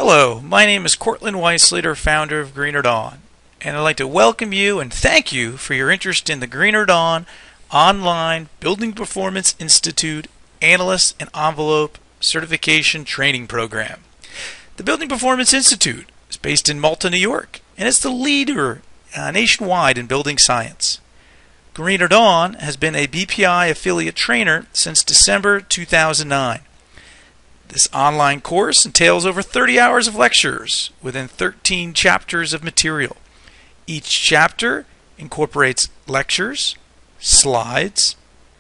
Hello, my name is Cortland Weisslater, founder of Greener Dawn, and I'd like to welcome you and thank you for your interest in the Greener Dawn online Building Performance Institute Analyst and Envelope Certification Training Program. The Building Performance Institute is based in Malta, New York, and it's the leader nationwide in building science. Greener Dawn has been a BPI affiliate trainer since December 2009. This online course entails over 30 hours of lectures within 13 chapters of material. Each chapter incorporates lectures, slides,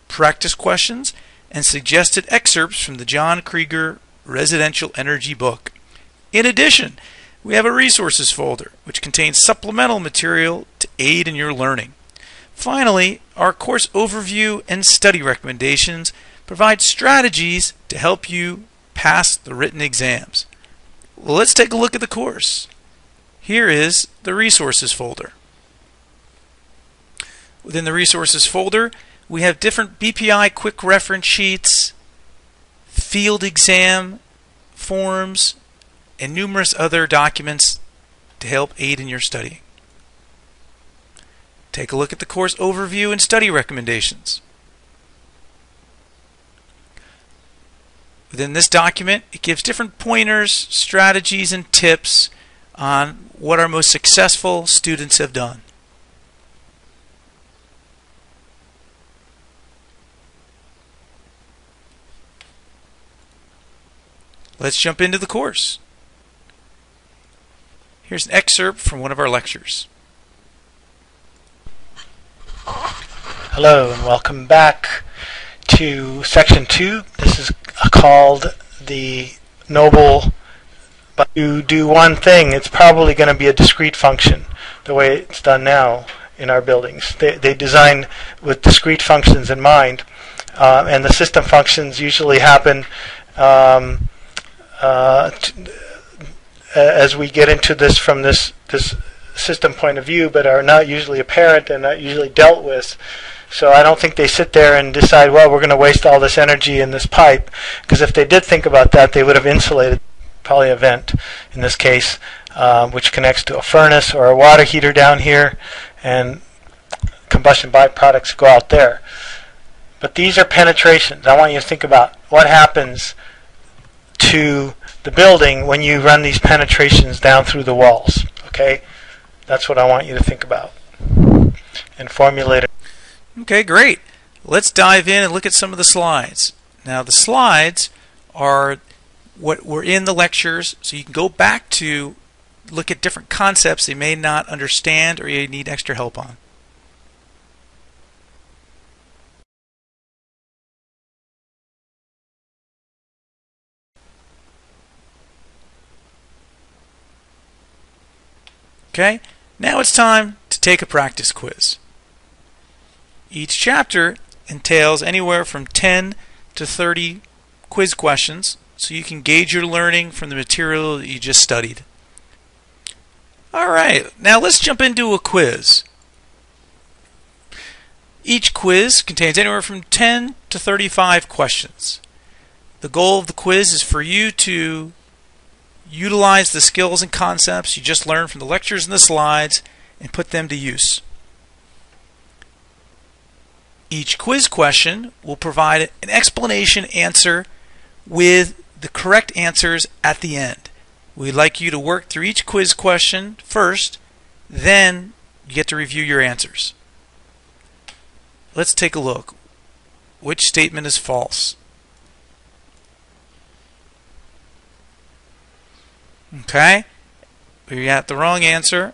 practice questions, and suggested excerpts from the John Krieger Residential Energy book. In addition, we have a resources folder which contains supplemental material to aid in your learning. Finally, our course overview and study recommendations provide strategies to help you pass the written exams. Well, let's take a look at the course. Here is the resources folder. Within the resources folder, we have different BPI quick reference sheets, field exam forms, and numerous other documents to help aid in your studying. Take a look at the course overview and study recommendations. Within this document, it gives different pointers, strategies, and tips on what our most successful students have done. Let's jump into the course. Here's an excerpt from one of our lectures. Hello and welcome back to section 2. This is called the noble, but you do one thing, it's probably going to be a discrete function the way it's done now in our buildings. They design with discrete functions in mind, and the system functions usually happen as we get into this from this system point of view, but are not usually apparent and not usually dealt with. So I don't think they sit there and decide, well, we're going to waste all this energy in this pipe, because if they did think about that, they would have insulated probably a vent in this case, which connects to a furnace or a water heater down here, and combustion byproducts go out there. But these are penetrations. I want you to think about what happens to the building when you run these penetrations down through the walls. Okay? That's what I want you to think about and formulate it. Okay, great. Let's dive in and look at some of the slides. Now, the slides are what were in the lectures, so you can go back to look at different concepts you may not understand or you need extra help on. Okay, now it's time to take a practice quiz. Each chapter entails anywhere from 10 to 30 quiz questions, so you can gauge your learning from the material that you just studied. Alright, now let's jump into a quiz. Each quiz contains anywhere from 10 to 35 questions. The goal of the quiz is for you to utilize the skills and concepts you just learned from the lectures and the slides and put them to use. Each quiz question will provide an explanation answer with the correct answers at the end. We'd like you to work through each quiz question first, then you get to review your answers. Let's take a look. Which statement is false? Okay, we got the wrong answer.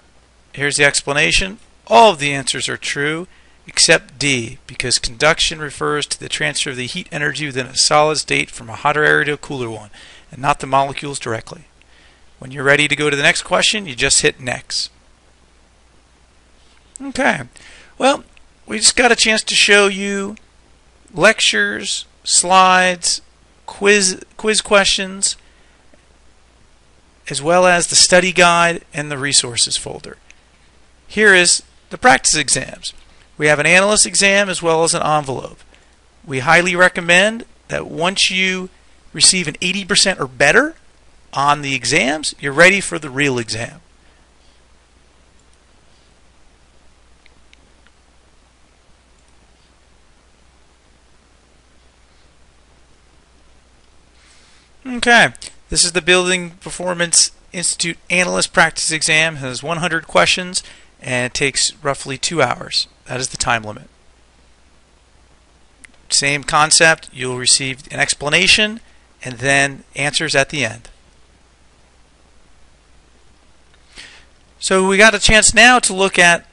Here's the explanation. All of the answers are true except D, because conduction refers to the transfer of the heat energy within a solid state from a hotter area to a cooler one, and not the molecules directly. When you're ready to go to the next question, you just hit next. Okay, well, we just got a chance to show you lectures, slides, quiz questions, as well as the study guide and the resources folder. Here is the practice exams. We have an analyst exam as well as an envelope. We highly recommend that once you receive an 80% or better on the exams, you're ready for the real exam. Okay, this is the Building Performance Institute Analyst Practice Exam. It has 100 questions and it takes roughly 2 hours. That is the time limit. Same concept, you'll receive an explanation and then answers at the end. So we got a chance now to look at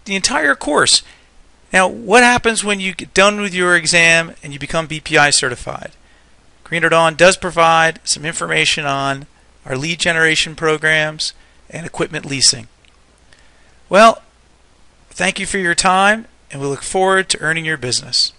the entire course. Now, what happens when you get done with your exam and you become BPI certified? Greener Dawn does provide some information on our lead generation programs and equipment leasing. Well, thank you for your time, and we look forward to earning your business.